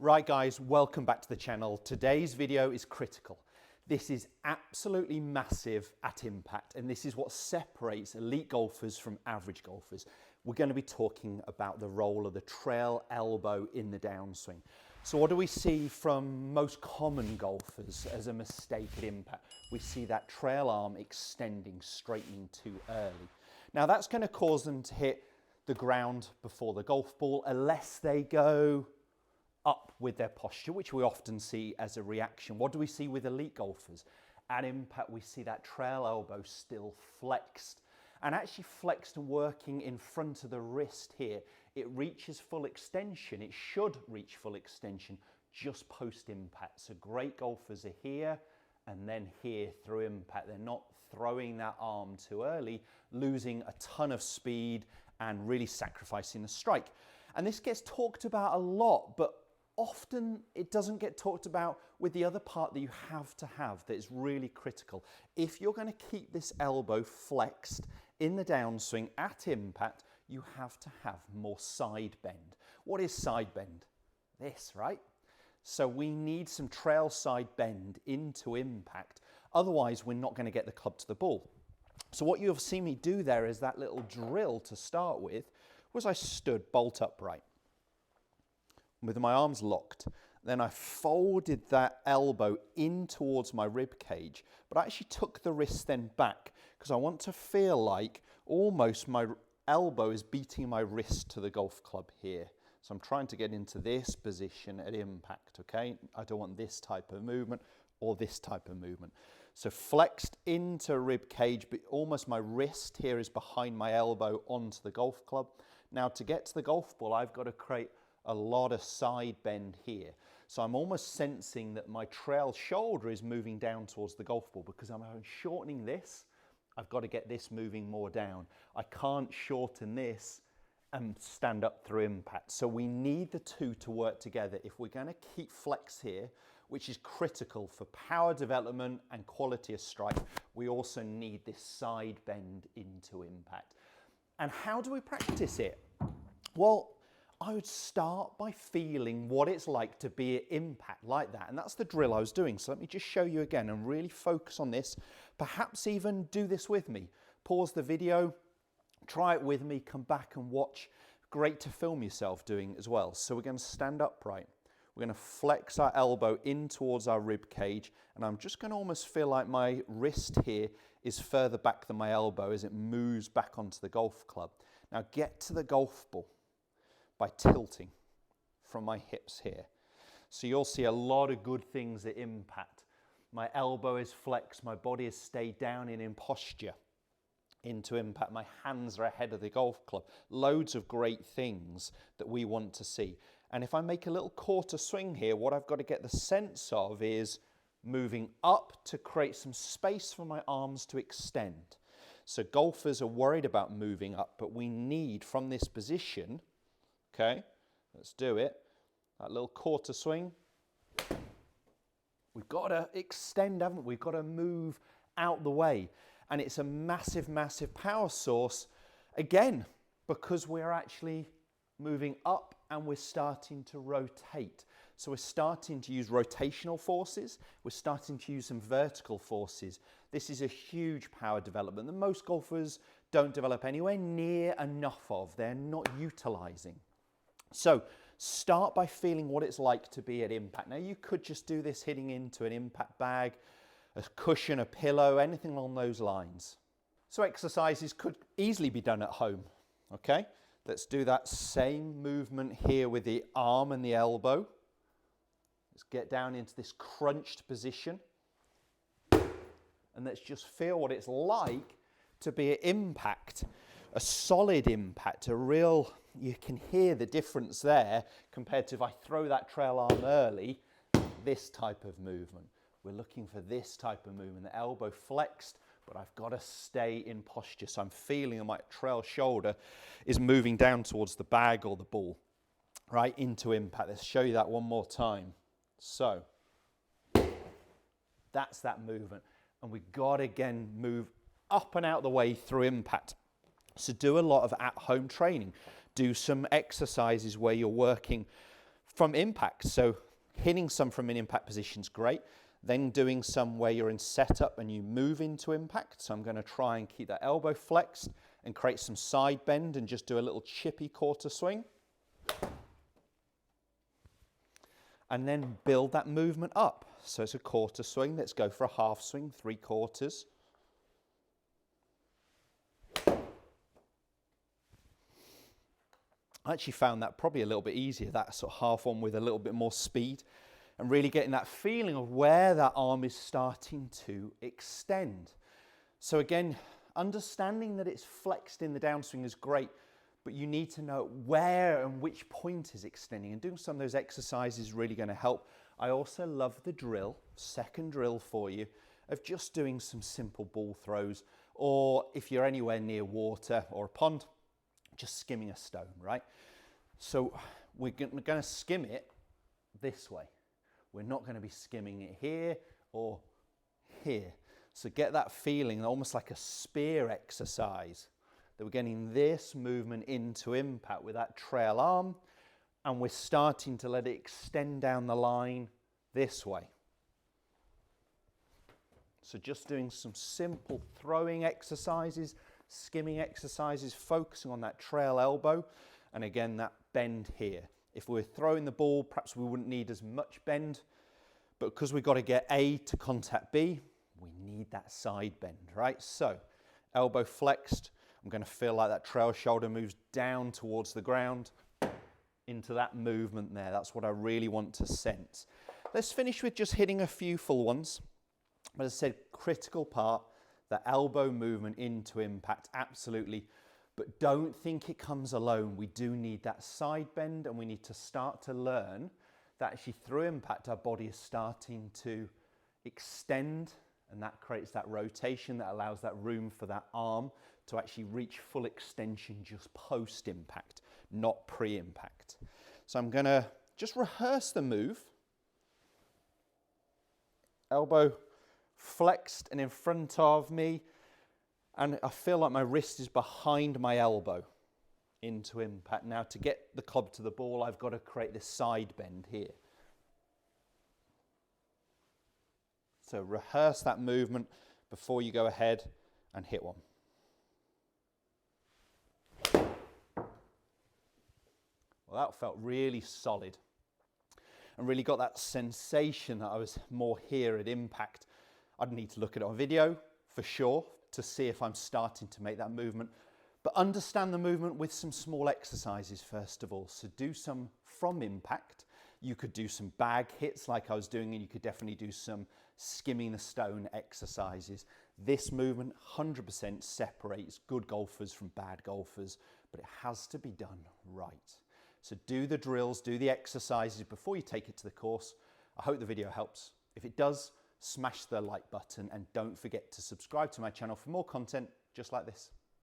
Right guys, welcome back to the channel. Today's video is critical. This is absolutely massive at impact, and this is what separates elite golfers from average golfers. We're going to be talking about the role of the trail elbow in the downswing. So what do we see from most common golfers as a mistake at impact? We see that trail arm extending, straightening too early. Now that's going to cause them to hit the ground before the golf ball unless they go up with their posture, which we often see as a reaction. What do we see with elite golfers? At impact, we see that trail elbow still flexed, and actually flexed and working in front of the wrist here. It reaches full extension. It should reach full extension just post impact. So great golfers are here and then here through impact. They're not throwing that arm too early, losing a ton of speed and really sacrificing the strike. And this gets talked about a lot, but often it doesn't get talked about with the other part that you have to have that is really critical. If you're going to keep this elbow flexed in the downswing at impact, you have to have more side bend. What is side bend? This, right? So we need some trail side bend into impact. Otherwise, we're not going to get the club to the ball. So what you've seen me do there is that little drill to start with was I stood bolt upright with my arms locked. Then I folded that elbow in towards my rib cage, but I actually took the wrist then back because I want to feel like almost my elbow is beating my wrist to the golf club here. So I'm trying to get into this position at impact, okay? I don't want this type of movement or this type of movement. So flexed into rib cage, but almost my wrist here is behind my elbow onto the golf club. Now to get to the golf ball, I've got to create a lot of side bend here. So I'm almost sensing that my trail shoulder is moving down towards the golf ball because I'm shortening this. I've got to get this moving more down. I can't shorten this and stand up through impact. So we need the two to work together. If we're going to keep flex here, which is critical for power development and quality of strike, we also need this side bend into impact. And how do we practice it? Well, I would start by feeling what it's like to be at impact like that. And that's the drill I was doing. So let me just show you again and really focus on this. Perhaps even do this with me. Pause the video, try it with me, come back and watch. Great to film yourself doing as well. So we're going to stand upright. We're going to flex our elbow in towards our rib cage. And I'm just going to almost feel like my wrist here is further back than my elbow as it moves back onto the golf club. Now get to the golf ball by tilting from my hips here. So you'll see a lot of good things at impact. My elbow is flexed, my body has stayed down and in posture into impact. My hands are ahead of the golf club. Loads of great things that we want to see. And if I make a little quarter swing here, what I've got to get the sense of is moving up to create some space for my arms to extend. So golfers are worried about moving up, but we need from this position, okay, let's do it. That little quarter swing. We've got to extend, haven't we? We've got to move out the way. And it's a massive, massive power source, again, because we're actually moving up and we're starting to rotate. So we're starting to use rotational forces. We're starting to use some vertical forces. This is a huge power development that most golfers don't develop anywhere near enough of. They're not utilizing. So start by feeling what it's like to be at impact. Now you could just do this hitting into an impact bag, a cushion, a pillow, anything along those lines. So exercises could easily be done at home, okay? Let's do that same movement here with the arm and the elbow. Let's get down into this crunched position. And let's just feel what it's like to be at impact, a solid impact, a real, you can hear the difference there compared to if I throw that trail arm early, this type of movement. We're looking for this type of movement, the elbow flexed, but I've got to stay in posture. So I'm feeling that my trail shoulder is moving down towards the bag or the ball, right, into impact. Let's show you that one more time. So that's that movement. And we've got to again move up and out the way through impact. So do a lot of at-home training. Do some exercises where you're working from impact. So hitting some from an impact position is great. Then doing some where you're in setup and you move into impact. So I'm going to try and keep that elbow flexed and create some side bend and just do a little chippy quarter swing. And then build that movement up. So it's a quarter swing. Let's go for a half swing, 3/4. I actually found that probably a little bit easier, that sort of half one with a little bit more speed. And really getting that feeling of where that arm is starting to extend. So again, understanding that it's flexed in the downswing is great, but you need to know where and which point is extending, and doing some of those exercises is really going to help. I also love the drill, second drill for you, of just doing some simple ball throws, or if you're anywhere near water or a pond, just skimming a stone, right? So we're going to skim it this way. We're not going to be skimming it here or here. So get that feeling, almost like a spear exercise, that we're getting this movement into impact with that trail arm, and we're starting to let it extend down the line this way. So just doing some simple throwing exercises, skimming exercises, focusing on that trail elbow, and again, that bend here. If we were throwing the ball, perhaps we wouldn't need as much bend, but because we've got to get A to contact B, we need that side bend, right? So, elbow flexed, I'm going to feel like that trail shoulder moves down towards the ground, into that movement there. That's what I really want to sense. Let's finish with just hitting a few full ones. But as I said, critical part, the elbow movement into impact, absolutely. But don't think it comes alone. We do need that side bend, and we need to start to learn that actually through impact, our body is starting to extend, and that creates that rotation that allows that room for that arm to actually reach full extension just post-impact, not pre-impact. So I'm going to just rehearse the move. Elbow flexed and in front of me, and I feel like my wrist is behind my elbow into impact. Now to get the club to the ball, I've got to create this side bend here. So rehearse that movement before you go ahead and hit one. Well, that felt really solid and really got that sensation that I was more here at impact. I'd need to look at it on video for sure to see if I'm starting to make that movement, but understand the movement with some small exercises first of all. So do some from impact. You could do some bag hits like I was doing, and you could definitely do some skimming the stone exercises. This movement 100% separates good golfers from bad golfers, but it has to be done right. So do the drills, do the exercises before you take it to the course. I hope the video helps. If it does, smash the like button, and don't forget to subscribe to my channel for more content just like this.